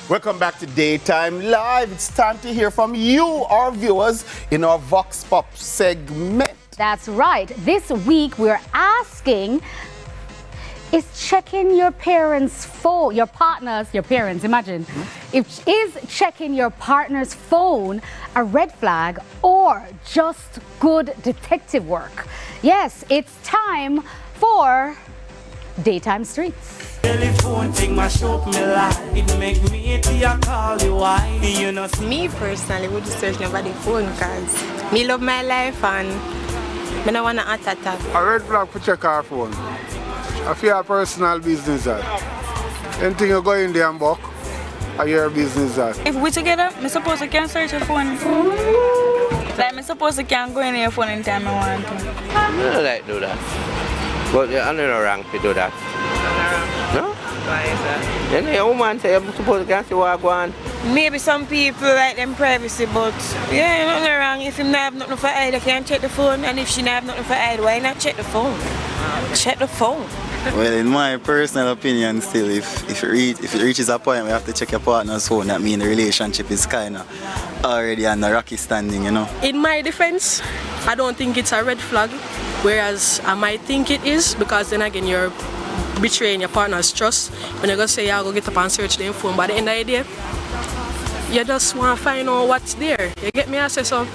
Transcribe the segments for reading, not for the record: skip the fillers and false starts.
Welcome back to Daytime Live. It's time to hear from you, our viewers, in our Vox Pop segment. That's right. This week we're asking, is checking your parents' phone, your parents, imagine, is checking your partner's phone a red flag or just good detective work? Yes, it's time for Daytime Streets. Telephone thing mash up me life. It make me call you why. You know. Me personally would search nobody's phone because me love my life and I don't want to attack. A red flag for check our phone. I feel a personal business that. Anything you go in there and book, I your business that. If we together, I'm supposed to can search your phone. Like I'm supposed to can go in your phone anytime I want to. I don't like do that. But you're not wrong to do that. No? Why is that? Then your woman say you're supposed to can see what I want. Maybe some people like them privacy, but yeah, nothing wrong. If you don't have nothing for hide, you can check the phone. And if she don't have nothing for hide, why not check the phone? Check the phone. Well, in my personal opinion, still, if it reaches a point where you have to check your partner's phone, that means the relationship is kind of already on the rocky standing, you know. In my defense, I don't think it's a red flag, whereas I might think it is, because then again, you're betraying your partner's trust when you go say, yeah, I'll go get up and search their phone. But at the end of the day, you just want to find out what's there. You get me? I say so.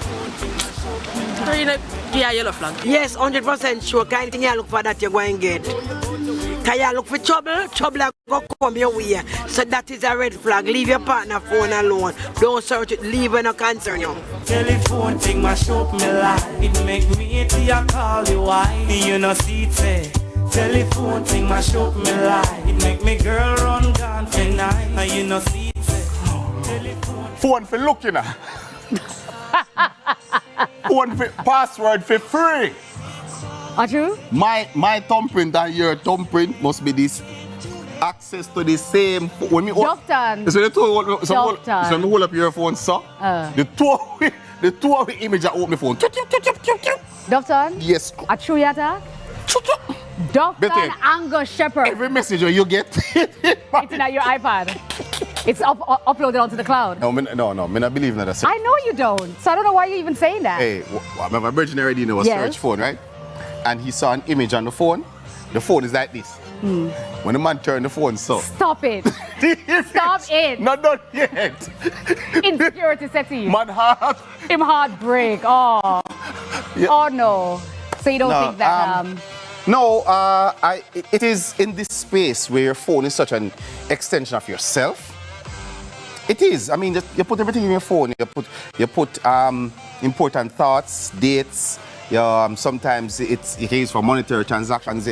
Yeah, yellow flag. Yes, 100% sure. Anything you look for that you're going to get. Can you look for trouble? Trouble will come your way. So that is a red flag. Leave your partner phone alone. Don't search it. Leave when it concern you. Telephone thing mash up me life. It make me call you why. You know see it. Telephone thing mash up me life. It make me girl run gone tonight. And you know see it. Phone for looking at. Phone for password for free. Are true? My thumbprint and your thumbprint must be this access to the same. When me Doctor. So me hold up your phone, sir. The two of the image I open my phone. Doctor? Yes. A true yata? Doctor Angus Shepherd. Every message you get, it's in your iPad. It's uploaded onto the cloud. No, me not believe in that. I know you don't. So I don't know why you're even saying that. Hey, my virgin already know a search phone, right? And he saw an image on the phone. The phone is like this. When the man turned the phone, so. Stop it. Stop it. Not done yet. Insecurity setting. Man heart. Him heartbreak. Oh. Yeah. Oh no. So you don't think that it is in this space where your phone is such an extension of yourself. It is. I mean, you put everything in your phone. You put important thoughts, dates. Sometimes it's used for monetary transactions.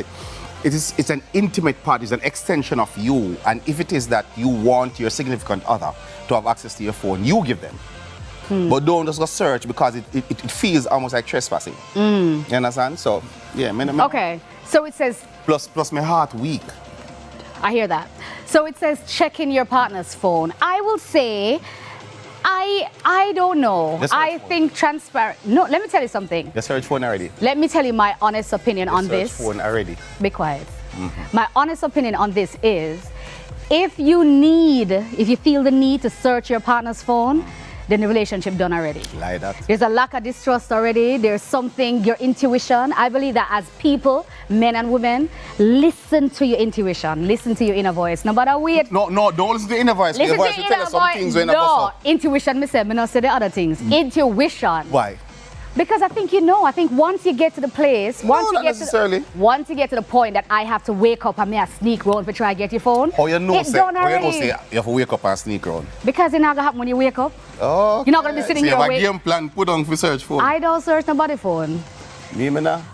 It's an intimate part. It's an extension of you. And if it is that you want your significant other to have access to your phone, you give them. But don't just go search because it feels almost like trespassing. You understand? So, yeah. Okay. So it says... Plus my heart weak. I hear that. So it says checking your partner's phone. I will say... I don't know. I think transparent. No, let me tell you something. You search phone already. Let me tell you my honest opinion on this. Search phone already. Be quiet. My honest opinion on this is, if you feel the need to search your partner's phone, then the relationship done already. Like that. There's a lack of distrust already. There's something, your intuition. I believe that as people, men and women, listen to your intuition. Listen to your inner voice. No matter what. No, don't listen to the inner voice. Listen the voice to will your tell inner us some things when No, intuition, me say, me not say the other things. Intuition. Why? Because I think I think once you get to the place, once you get to the point that I have to wake up and me a sneak round to try to get your phone, how you know it's done already. You have to wake up and sneak round? Because it's not going to happen when you wake up. Oh, you're not going to be sitting here you have waiting. a game plan put on for search phone? I don't search nobody's phone.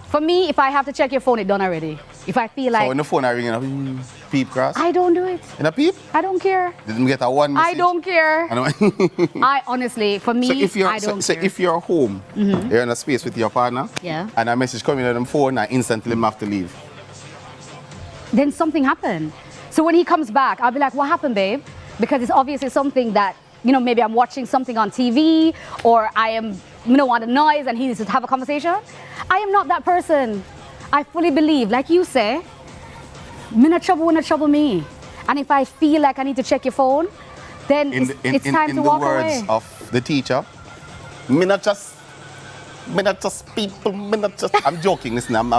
For me, if I have to check your phone, it's done already. If I feel like... So when the phone are ringing, peep cross? I don't do it. In a peep? I don't care. Didn't get a one message? I don't care. I honestly, for me, I don't care. So if you're home, you're in a space with your partner, and a message coming on the phone, and instantly you have to leave. Then something happened. So when he comes back, I'll be like, what happened, babe? Because it's obviously something that, maybe I'm watching something on TV, or I am, on the noise, and he needs to have a conversation. I am not that person. I fully believe, like you say, me not trouble when not trouble me. And if I feel like I need to check your phone, then it's time to walk away. In the words of the teacher, me not just people, I'm joking, listen, I'm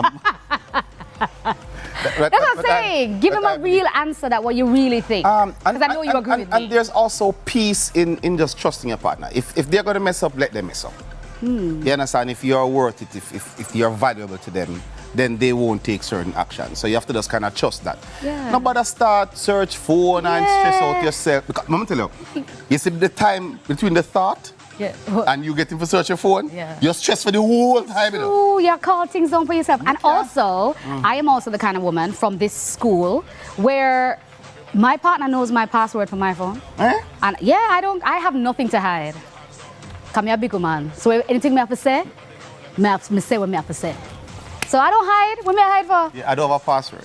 That's what I'm saying. Give them a real answer that what you really think. Because I know you agree with me. And there's also peace in just trusting your partner. If they're going to mess up, let them mess up. You understand? If you're worth it, if you're valuable to them, then they won't take certain action. So you have to just kind of trust that. Yeah. Nobody start search phone and stress out yourself. Because, let me tell you see the time between the thought and you getting to search your phone, you're stressed for the whole time. You know? Ooh, you call things down for yourself. And also, I am also the kind of woman from this school where my partner knows my password for my phone. And I have nothing to hide. Come here, big man. So anything I have to say, I say what I have to say. So I don't hide. What me I hide for? Yeah, I don't have a password.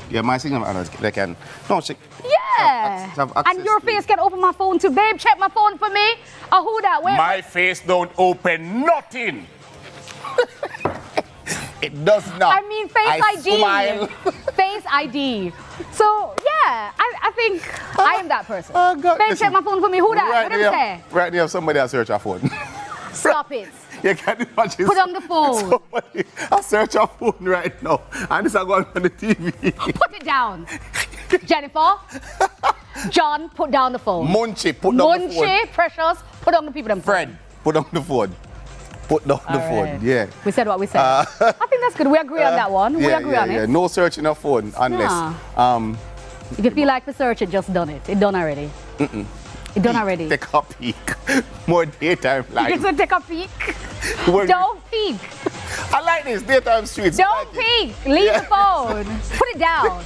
Yeah, my signal they can. No, check. Yeah. Have and your face can open my phone too. Babe, check my phone for me. Or who that? Where? My face don't open nothing. It does not. I mean, Face ID. Smile. Face ID. So, yeah, I think I am that person. Oh, God. Babe, check my phone for me. Who that? Right what did you say? Right now, somebody has search your phone. Stop it. You can't imagine. Put on the phone. Somebody has search your phone right now. And this is going on the TV. Put it down. Jennifer. John, put down the phone. Munchie, put down the phone. Munchie, Precious, put on the people. Fred, put down the phone. Put down the phone, yeah. We said what we said. I think that's good. We agree on that one. We agree on it. No searching your phone unless... if you feel like to search it, just done it. It done already. It done already. Take a peek. More daytime life. You can take a peek. Don't peek. I like this, daytime streets. Don't peek. Leave the phone. Put it down.